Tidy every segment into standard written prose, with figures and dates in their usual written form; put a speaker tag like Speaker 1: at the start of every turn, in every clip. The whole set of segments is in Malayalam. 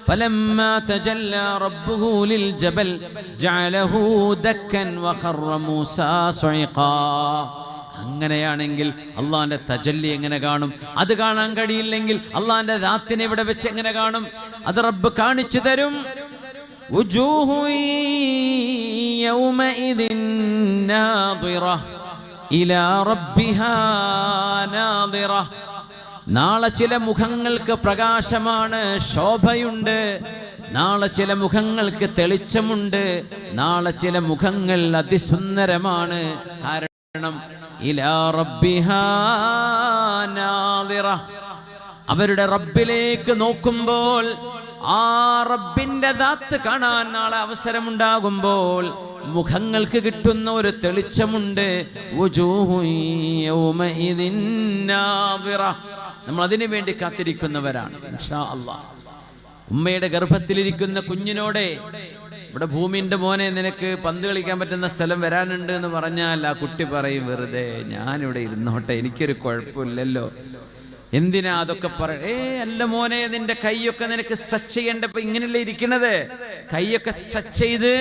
Speaker 1: فلما تجلى ربه للجبل جعله دكا وخر موسى صعقا. അങ്ങനെയാണെങ്കിൽ അള്ളാന്റെ തജല്ലി എങ്ങനെ കാണും? അത് കാണാൻ കഴിയില്ലെങ്കിൽ അള്ളാന്റെ ദാത്തിനെ ഇവിടെ വെച്ച് എങ്ങനെ കാണും? അത് റബ്ബ് കാണിച്ചു തരും. وجوه يومئذ ناظرة إلى ربها ناظرة. നാളെ ചില മുഖങ്ങൾക്ക് പ്രകാശമാണ്, ശോഭയുണ്ട്. നാളെ ചില മുഖങ്ങൾക്ക് തെളിച്ചമുണ്ട്. നാളെ ചില മുഖങ്ങൾ അതിസുന്ദരമാണ്. കാരണം ഇലാ റബ്ബിഹാ നാദിറ. അവരുടെ റബ്ബിലേക്ക് നോക്കുമ്പോൾ, ആ റബ്ബിന്റെ ദാത്ത് കാണാൻ നാളെ അവസരമുണ്ടാകുമ്പോൾ മുഖങ്ങൾക്ക് കിട്ടുന്ന ഒരു തെളിച്ചമുണ്ട്. നമ്മൾ അതിനു വേണ്ടി കാത്തിരിക്കുന്നവരാണ് ഇൻഷാ അല്ലാഹ്. ഉമ്മയുടെ ഗർഭത്തിലിരിക്കുന്ന കുഞ്ഞിനോടെ ഇവിടെ ഭൂമിന്റെ മോനെ നിനക്ക് പന്ത് കളിക്കാൻ പറ്റുന്ന സ്ഥലം വരാനുണ്ട് എന്ന് പറഞ്ഞാൽ ആ കുട്ടി പറയും, വെറുതെ ഞാനിവിടെ ഇരുന്നോട്ടെ, എനിക്കൊരു കുഴപ്പമില്ലല്ലോ. എന്തിനാ അതൊക്കെ അല്ല മോനെ, നിന്റെ കൈയൊക്കെ നിനക്ക് സ്ട്രെച്ച് ചെയ്യേണ്ടപ്പോ ഇങ്ങനെയല്ലേ ഇരിക്കണത്. കൈയൊക്കെ സ്ട്രെച്ച് ചെയ്ത്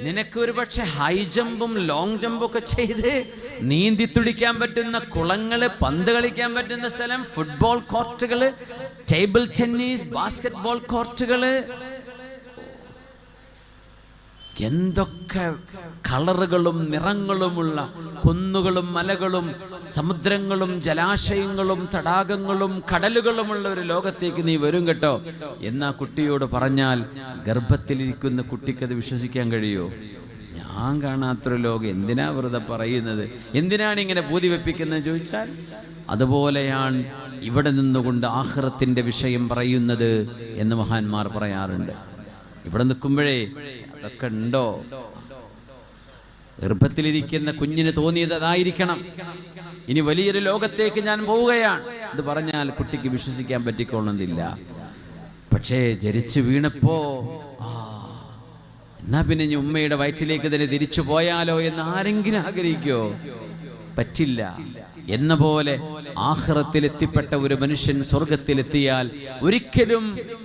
Speaker 1: നിനക്ക് ഒരു പക്ഷെ ഹൈ ജമ്പും ലോങ് ജമ്പും ഒക്കെ ചെയ്ത് നീന്തി തുടിക്കാൻ പറ്റുന്ന കുളങ്ങള്, പന്ത് കളിക്കാൻ പറ്റുന്ന സ്ഥലം, ഫുട്ബോൾ കോർട്ടുകള്, ടേബിൾ ടെന്നീസ്, ബാസ്കറ്റ് ബോൾ കോർട്ടുകള്, എന്തൊക്കെ കളറുകളും നിറങ്ങളുമുള്ള കുന്നുകളും മലകളും സമുദ്രങ്ങളും ജലാശയങ്ങളും തടാകങ്ങളും കടലുകളുമുള്ള ഒരു ലോകത്തേക്ക് നീ വരും കേട്ടോ എന്നാ കുട്ടിയോട് പറഞ്ഞാൽ ഗർഭത്തിലിരിക്കുന്ന കുട്ടിക്കത് വിശ്വസിക്കാൻ കഴിയുമോ? ഞാൻ കാണാത്തൊരു ലോകം എന്തിനാ വെറുതെ പറയുന്നത്, എന്തിനാണ് ഇങ്ങനെ ബോധി വെപ്പിക്കുന്നത് ചോദിച്ചാൽ, അതുപോലെയാണ് ഇവിടെ നിന്നുകൊണ്ട് ആഖിറത്തിന്റെ വിഷയം പറയുന്നത് എന്ന് മഹാന്മാർ പറയാറുണ്ട്. ഇവിടെ നിൽക്കുമ്പോഴേ അതൊക്കെ ഉണ്ടോ? ഗർഭത്തിലിരിക്കുന്ന കുഞ്ഞിന് തോന്നിയത് അതായിരിക്കണം. ഇനി വലിയൊരു ലോകത്തേക്ക് ഞാൻ പോവുകയാണ് ഇത് പറഞ്ഞാൽ കുട്ടിക്ക് വിശ്വസിക്കാൻ പറ്റിക്കൊള്ളുന്നില്ല. പക്ഷേ ജനിച്ചു വീണപ്പോ എന്നാ പിന്നെ ഇനി ഉമ്മയുടെ വയറ്റിലേക്ക് തന്നെ തിരിച്ചു പോയാലോ എന്ന് ആരെങ്കിലും ആഗ്രഹിക്കോ? പറ്റില്ല. എന്ന പോലെ ആഖിറത്തിൽ എത്തിപ്പെട്ട ഒരു മനുഷ്യൻ സ്വർഗത്തിലെത്തിയാൽ ഒരിക്കലും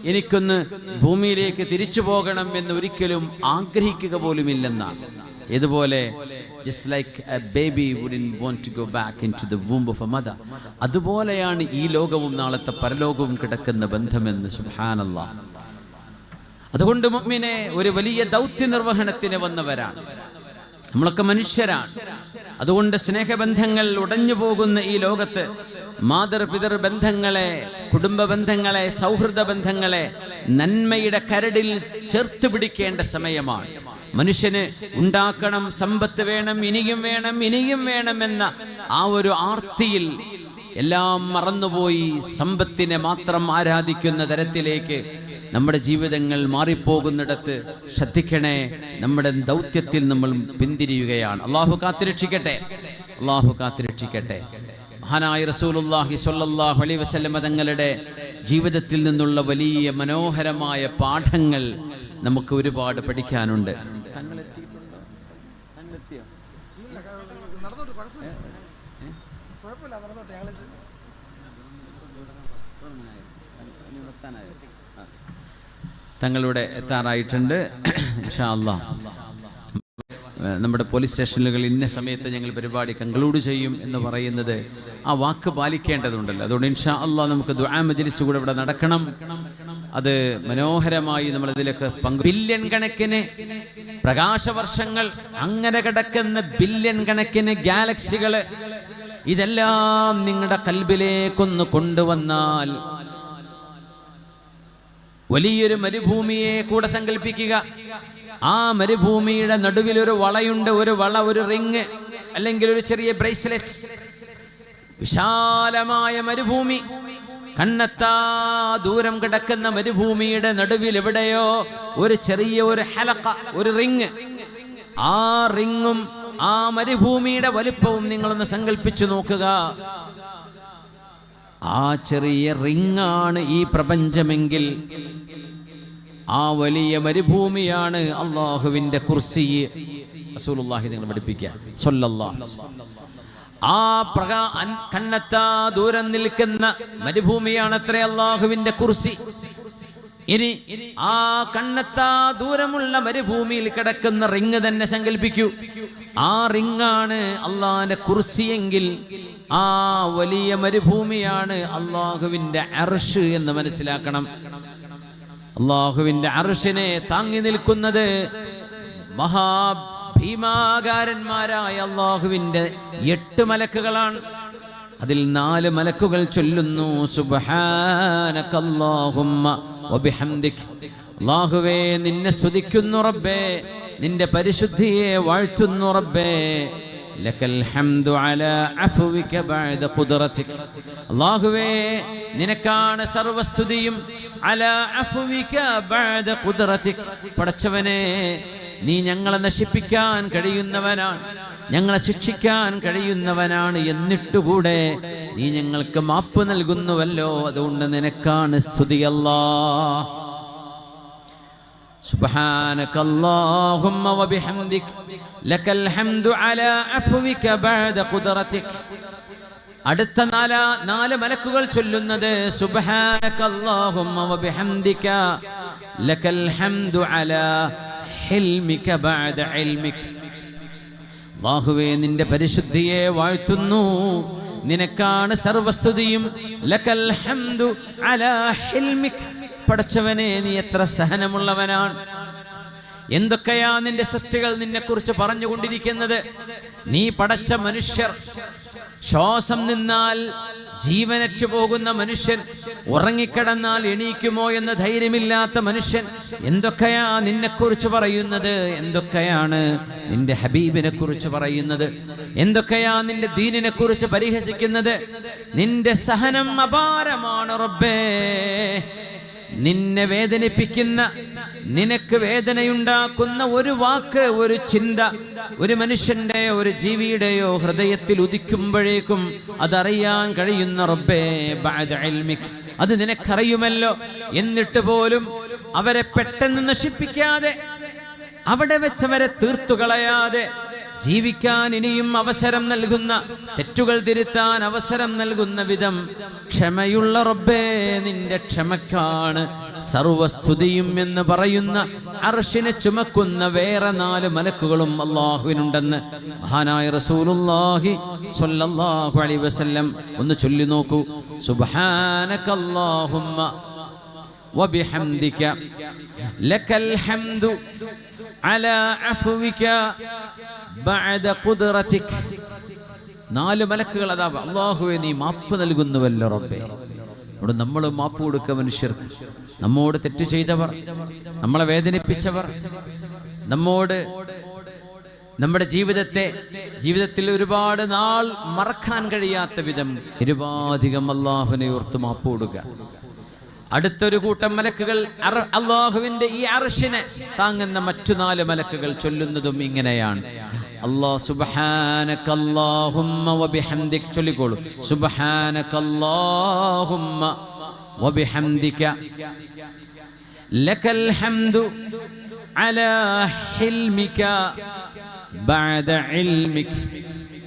Speaker 1: എനിക്കൊന്ന് ഭൂമിയിലേക്ക് തിരിച്ചു പോകണം എന്ന് ഒരിക്കലും ആഗ്രഹിക്കുക പോലുമില്ലെന്നാണ്. ഇതുപോലെ just like a baby wouldn't want to go back into the womb of a mother, അതുപോലെയാണ് ഈ ലോകവും നാളത്തെ പരലോകവും കിടക്കുന്ന ബന്ധമെന്ന്. സുബ്ഹാനല്ലാഹ്. അതുകൊണ്ട് മുഅ്മിനെ ഒരു വലിയ ദൗത്യ നിർവഹണത്തിന് വന്നവരാണ് നമ്മളൊക്കെ, മനുഷ്യരാണ്. അതുകൊണ്ട് സ്നേഹബന്ധങ്ങൾ ഉടഞ്ഞു പോകുന്ന ഈ ലോകത്ത് മാതൃ പിതൃ ബന്ധങ്ങളെ, കുടുംബ ബന്ധങ്ങളെ, സൗഹൃദ ബന്ധങ്ങളെ നന്മയുടെ കരടിൽ ചേർത്ത് പിടിക്കേണ്ട സമയമാണ്. മനുഷ്യന് ഉണ്ടാക്കണം, സമ്പത്ത് വേണം, ഇനിയും വേണം, ഇനിയും വേണമെന്ന ആ ഒരു ആർത്തിയിൽ എല്ലാം മറന്നുപോയി സമ്പത്തിനെ മാത്രം ആരാധിക്കുന്ന തരത്തിലേക്ക് നമ്മുടെ ജീവിതങ്ങൾ മാറിപ്പോകുന്നിടത്ത് ശ്രദ്ധിക്കണേ, നമ്മുടെ ദൗത്യത്തിൽ നമ്മൾ പിന്തിരിയുകയാണ്. അള്ളാഹു കാത്തുരക്ഷിക്കട്ടെ, അള്ളാഹു കാത്തുരക്ഷിക്കട്ടെ. മഹാനായ റസൂലുള്ളാഹി സ്വല്ലല്ലാഹു അലൈഹി വസല്ലം തങ്ങളുടെ ജീവിതത്തിൽ നിന്നുള്ള വലിയ മനോഹരമായ പാഠങ്ങൾ നമുക്ക് ഒരുപാട് പഠിക്കാനുണ്ട്. തങ്ങളുടെ എത്താറായിട്ടുണ്ട്. ഇൻഷാ അല്ലാഹ് നമ്മുടെ പോലീസ് സ്റ്റേഷനുകൾ ഇന്ന സമയത്ത് ഞങ്ങൾ പരിപാടി കൺക്ലൂഡ് ചെയ്യും എന്ന് പറയുന്നത് ആ വാക്ക് പാലിക്കേണ്ടതുണ്ടല്ലോ. അതുകൊണ്ട് ഇൻഷാ അല്ലാഹ് നമുക്ക് ദുആ മജ്ലിസ് കൂടെ ഇവിടെ നടക്കണം. അത് മനോഹരമായി നമ്മൾ ഇതിലൊക്കെ ബില്യൺ കണക്കിന് പ്രകാശവർഷങ്ങൾ അങ്ങനെ കിടക്കുന്ന ബില്യൺ കണക്കിന് ഗാലക്സികള്, ഇതെല്ലാം നിങ്ങളുടെ കൽബിലേക്കൊന്ന് കൊണ്ടുവന്നാൽ വലിയൊരു മരുഭൂമിയെ കൂടെ സങ്കല്പിക്കുക. ആ മരുഭൂമിയുടെ നടുവിൽ ഒരു വളയുണ്ട്, ഒരു വള, ഒരു റിങ് അല്ലെങ്കിൽ ഒരു ചെറിയ ബ്രേസ്ലെറ്റ്. വിശാലമായ മരുഭൂമി, കണ്ണെത്താ ദൂരം കിടക്കുന്ന മരുഭൂമിയുടെ നടുവിൽ എവിടെയോ ഒരു ചെറിയ ഒരു ഹലഖ, ഒരു റിങ്. ആ റിങ്ങും ആ മരുഭൂമിയുടെ വലിപ്പവും നിങ്ങളൊന്ന് സങ്കല്പിച്ചു നോക്കുക. ആ ചെറിയ റിങ്ങാണ് ഈ പ്രപഞ്ചമെങ്കിൽ ആ വലിയ മരുഭൂമിയാണ് അള്ളാഹുവിന്റെ കുർസി. റസൂലുള്ളാഹി നിങ്ങൾ പഠിപ്പിക്കുക സ്വല്ലല്ലാഹു അലൈഹി വസല്ലം. ആ കണ്ണെത്താ ദൂരം നിൽക്കുന്ന മരുഭൂമിയാണ് അത്രേ അള്ളാഹുവിന്റെ കുർസി. ഇനി ആ കണ്ണെത്താ ദൂരമുള്ള മരുഭൂമിയിൽ കിടക്കുന്ന റിങ് തന്നെ സങ്കല്പിക്കൂ. ആ റിങ്ങാണ് അള്ളാന്റെ കുർസിയെങ്കിൽ ആ വലിയ മരുഭൂമിയാണ് അള്ളാഹുവിന്റെ അർശ് എന്ന് മനസ്സിലാക്കണം. അള്ളാഹുവിന്റെ അർശിനെ താങ്ങി നിൽക്കുന്നത് മഹാഭീമാകാരന്മാരായ അള്ളാഹുവിന്റെ 8 മലക്കുകളാണ്. അതിൽ 4 മലക്കുകൾ ചൊല്ലുന്നു സുബ്ഹാനകല്ലാഹുമ്മ വബിഹംദിക്. അല്ലാഹുവേ നിന്നെ സ്തുതിക്കുന്നു റബ്ബേ, നിന്റെ പരിശുദ്ധിയെ വാഴ്ത്തുന്നു റബ്ബേ. ലക്കൽ ഹംദു അലാ അഫ്വിക ബഅദ ഖുദ്റതിക്. അല്ലാഹുവേ നിനക്കാണ് സർവസ്തുതിയും. അലാ അഫ്വിക ബഅദ ഖുദ്റതിക്. പടച്ചവനെ നീ ഞങ്ങളെ നശിപ്പിക്കാൻ കഴിയുന്നവനാണ്, ഞങ്ങളെ ശിക്ഷിക്കാൻ കഴിയുന്നവനാണ്. എന്നിട്ടുകൂടെ നീ ഞങ്ങൾക്ക് മാപ്പ് നൽകുന്നുവല്ലോ, അതുകൊണ്ട് നിനക്കാണ് സ്തുതി. അല്ലാഹ് സുബ്ഹാനകല്ലാഹുമ്മ വബിഹംദിക് ലക്കൽ ഹംദു അലാ അഫ്വിക ബഅദ ഖുദ്റതിക്. അടുത്ത 4 മലക്കുകൾ ചൊല്ലുന്നത് സുബ്ഹാനകല്ലാഹുമ്മ വബിഹംദിക ലക്കൽ ഹംദു അലാ ഹിൽമിക ബഅദ ഇൽമിക്. അല്ലാഹുവേ നിന്റെ പരിശുദ്ധിയെ വാഴ്ത്തുന്നു, നിനക്കാണ് സർവസ്തുതിയും. ലക്കൽ ഹംദു അലാ ഹിൽമിക്. പടച്ചവനെ നീ എത്ര സഹനമുള്ളവനാണ്. എന്തൊക്കെയാ നിന്റെ സൃഷ്ടികൾ നിന്നെക്കുറിച്ച് പറഞ്ഞുകൊണ്ടിരിക്കുന്നത്. നീ പടച്ച മനുഷ്യർ, ശ്വാസം നിന്നാൽ ജീവനറ്റു പോകുന്ന മനുഷ്യൻ, ഉറങ്ങിക്കിടന്നാൽ എണീക്കുമോ എന്ന ധൈര്യമില്ലാത്ത മനുഷ്യൻ, എന്തൊക്കെയാ നിന്നെക്കുറിച്ച് പറയുന്നത്, എന്തൊക്കെയാണ് നിന്റെ ഹബീബിനെ കുറിച്ച് പറയുന്നത്, എന്തൊക്കെയാ നിന്റെ ദീനിനെ കുറിച്ച് പരിഹസിക്കുന്നത്. നിന്റെ സഹനം അപാരമാണ് റബ്ബേ. നിന്നെ വേദനിപ്പിക്കുന്ന, നിനക്ക് വേദനയുണ്ടാക്കുന്ന ഒരു വാക്ക്, ഒരു ചിന്ത ഒരു മനുഷ്യന്റെയോ ഒരു ജീവിയുടെയോ ഹൃദയത്തിൽ ഉദിക്കുമ്പോഴേക്കും അതറിയാൻ കഴിയുന്ന റബ്ബേ ബഅദ ഇൽമിക്. അത് നിനക്കറിയുമല്ലോ. എന്നിട്ട് പോലും അവരെ പെട്ടെന്ന് നശിപ്പിക്കാതെ, അവിടെ വെച്ചവരെ തീർത്തുകളയാതെ ജീവിക്കാൻ ഇനിയും അവസരം നൽകുന്ന, തെറ്റുകൾ തിരുത്താൻ അവസരം നൽകുന്ന വിധം ക്ഷമയുള്ള റബ്ബേ, നിന്റെ ക്ഷമക്കാണ് സർവസ്തുതിയും എന്ന് പറയുന്ന അർശിനെ ചുമക്കുന്ന വേറെ 4 മലക്കുകളും അല്ലാഹുവിനുണ്ടെന്ന് മഹാനായ റസൂലുള്ളാഹി സ്വല്ലല്ലാഹു അലൈഹി വസല്ലം ഒന്ന് ചൊല്ലി നോക്കൂ. സുബ്ഹാനകല്ലാഹുമ്മ വബിഹംദിക ലക്കൽ ഹംദു അലാ അഫ്വിക ബഅദ ഖുദ്റതിക്. 4 മലക്കുകൾ അതാ അല്ലാഹുവേ നീ മാപ്പ് നൽകുന്നുവല്ലോ റബ്ബേ. അവിടെ നമ്മൾ മാപ്പ് കൊടുക്കുക മനുഷ്യർക്ക്. നമ്മോട് തെറ്റ് ചെയ്തവർ, നമ്മളെ വേദനിപ്പിച്ചവർ, നമ്മോട് നമ്മുടെ ജീവിതത്തിൽ ഒരുപാട് നാൾ മറക്കാൻ കഴിയാത്ത വിധം നിരുപാധികം അല്ലാഹുവിനെ ഓർത്ത് മാപ്പ് കൊടുക്കുക. അടുത്തൊരു കൂട്ടം മലക്കുകൾ അല്ലാഹുവിന്റെ ഈ അർശിനെ താങ്ങുന്ന മറ്റു 4 മലക്കുകൾ ചൊല്ലുന്നതും ഇങ്ങനെയാണ്. അല്ലാഹ് സുബ്ഹാനകല്ലാഹുമ്മ വബിഹംദിക ചൊല്ലിക്കോളൂ. സുബ്ഹാനകല്ലാഹുമ്മ വബിഹംദിക ലക്കൽ ഹംദു അലാ ഹിൽമിക ബഅദ ഇൽമിക.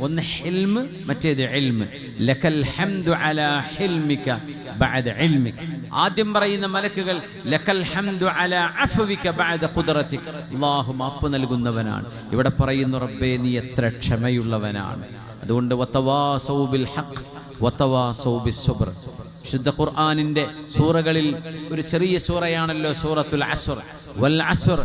Speaker 1: ഒന്ന് ഹിൽമ്, മറ്റേത് ഇൽമ്. ലക്കൽ ഹംദു അലാ ഹിൽമിക ബഅദ ഇൽമിക. ആദ്യം പറയുന്ന മലക്കുകൾ ലക്കൽ ഹംദു അലാ അഫ്വിക ബഅദ ഖുദ്റതിക. അല്ലാഹു മാപ്പ് നൽകുന്നവനാണ്. ഇവിടെ പറയുന്നു റബ്ബേ നീ എത്ര ക്ഷമയുള്ളവനാണ്. അതുകൊണ്ട് വതവാസൗ ബിൽ ഹഖ് വതവാസൗ ബിസ്സബ്ർ. ശുദ്ധ ഖുർആനിന്റെ സൂറകളിൽ ഒരു ചെറിയ സൂറയാണല്ലോ സൂറത്തുൽ അസ്ർ. വൽ അസ്ർ,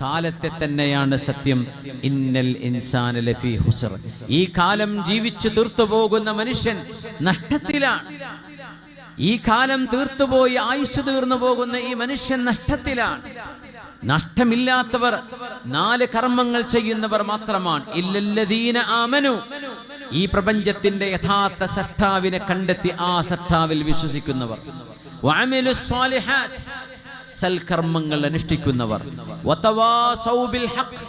Speaker 1: കാലത്തെ തന്നെയാണ് സത്യം. ഇന്നൽ ഇൻസാന ലഫീ ഖുസ്ർ. ഈ കാലം ജീവിച്ചു തീർത്തു പോകുന്ന മനുഷ്യൻ നഷ്ടത്തിലാണ്. ഈ കാലം തീർത്തുപോയി ആയുസ് തീർന്നു പോകുന്ന ഈ മനുഷ്യൻ നഷ്ടത്തിലാണ്. നഷ്ടമില്ലാത്തവർ 4 കർമ്മങ്ങൾ ചെയ്യുന്നവർ മാത്രമാണ്. ഇല്ലല്ലദീന ആമനു. ഈ പ്രപഞ്ചത്തിന്റെ യഥാർത്ഥ സൃഷ്ടാവിനെ കണ്ടെത്തി ആ സൃഷ്ടാവിൽ വിശ്വസിക്കുന്നവർ. വഅമിലുസ് സ്വാലിഹാത്ത്, സൽകർമ്മങ്ങൾ അനുഷ്ഠിക്കുന്നവർ. വതവാസൗ ബിൽ ഹഖ്,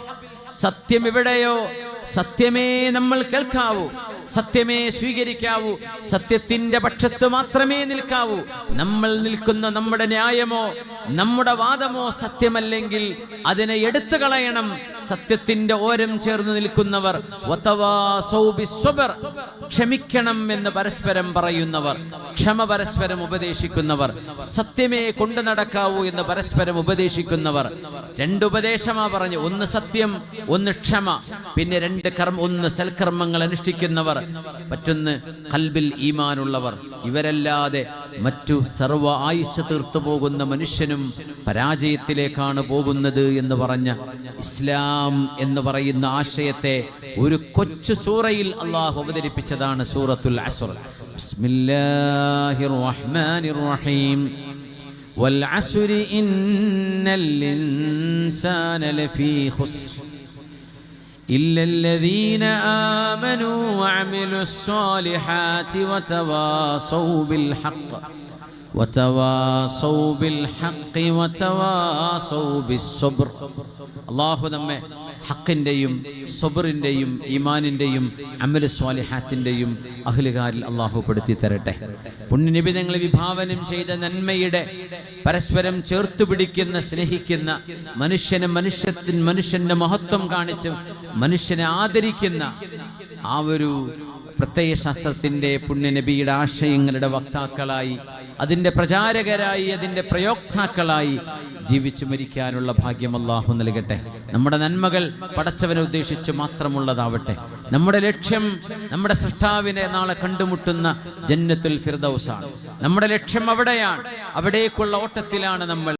Speaker 1: സത്യം എവിടെയോ സത്യമേ നമ്മൾ കേൾക്കാവൂ, സത്യമേ സ്വീകരിക്കാവൂ, സത്യത്തിന്റെ പക്ഷത്ത് മാത്രമേ നിൽക്കാവൂ. നമ്മൾ നിൽക്കുന്ന നമ്മുടെ ന്യായമോ നമ്മുടെ വാദമോ സത്യമല്ലെങ്കിൽ അതിനെ എടുത്തു കളയണം. സത്യത്തിന്റെ ഓരം ചേർന്ന് നിൽക്കുന്നവർ, വതവാസൗ ബിസ്സബ്ർ, ക്ഷമിക്കണം എന്ന് പരസ്പരം പറയുന്നവർ, ക്ഷമ പരസ്പരം ഉപദേശിക്കുന്നവർ, സത്യമേ കൊണ്ടു നടക്കാവൂ എന്ന് പരസ്പരം ഉപദേശിക്കുന്നവർ. രണ്ട് ഉപദേശമാ പറഞ്ഞു, ഒന്ന് സത്യം, ഒന്ന് ക്ഷമ, പിന്നെ ഒന്ന് സൽക്കർമ്മങ്ങൾ അനുഷ്ഠിക്കുന്നവർ, മറ്റൊന്ന് ഖൽബിൽ ഈമാനുള്ളവർ. ഇവരല്ലാതെ മറ്റു സർവ്വ ആയുസ്സ് തീർത്തു പോകുന്ന മനുഷ്യനും പരാജയത്തിലേക്കാണ് പോകുന്നത് എന്ന് പറഞ്ഞ ഇസ്ലാം എന്ന് പറയുന്ന ആശയത്തെ ഒരു കൊച്ചു സൂറയിൽ അള്ളാഹു അവതരിപ്പിച്ചതാണ് സൂറത്തുൽ അസ്ർ. ബിസ്മില്ലാഹിർ റഹ്മാനിർ റഹീം. വൽ അസ്രി ഇന്നൽ ഇൻസാന ലഫീ ഖുസ്ർ إلا الذين آمنوا وعملوا الصالحات وتواصوا بالحق وتواصوا بالصبر. അല്ലാഹു നമ്മെ ഹക്കിൻ്റെയും സബറിൻ്റെയും ഈമാനിൻ്റെയും അമലു സ്വാലിഹാത്തിൻ്റെയും അഹ്ലുകാരിൽ അല്ലാഹു പെടുത്തി തരട്ടെ. പുണ്യനബി തങ്ങളെ വിഭാവനം ചെയ്ത നന്മയുടെ പരസ്പരം ചേർത്ത് പിടിക്കുന്ന, സ്നേഹിക്കുന്ന, മനുഷ്യന്റെ മഹത്വം കാണിച്ച് മനുഷ്യനെ ആദരിക്കുന്ന ആ ഒരു പ്രത്യയശാസ്ത്രത്തിൻ്റെ പുണ്യനബിയുടെ ആശയങ്ങളുടെ വക്താക്കളായി, അതിൻ്റെ പ്രചാരകരായി, അതിൻ്റെ പ്രയോക്താക്കളായി ജീവിച്ചു മരിക്കാനുള്ള ഭാഗ്യം അല്ലാഹു നൽകട്ടെ. നമ്മുടെ നന്മകൾ പടച്ചവനെ ഉദ്ദേശിച്ച് മാത്രമുള്ളതാവട്ടെ. നമ്മുടെ ലക്ഷ്യം നമ്മുടെ സൃഷ്ടാവിനെ നാളെ കണ്ടുമുട്ടുന്ന ജന്നത്തുൽ ഫിർദൗസാണ്. നമ്മുടെ ലക്ഷ്യം അവിടെയാണ്. അവിടേക്കുള്ള ഓട്ടത്തിലാണ് നമ്മൾ.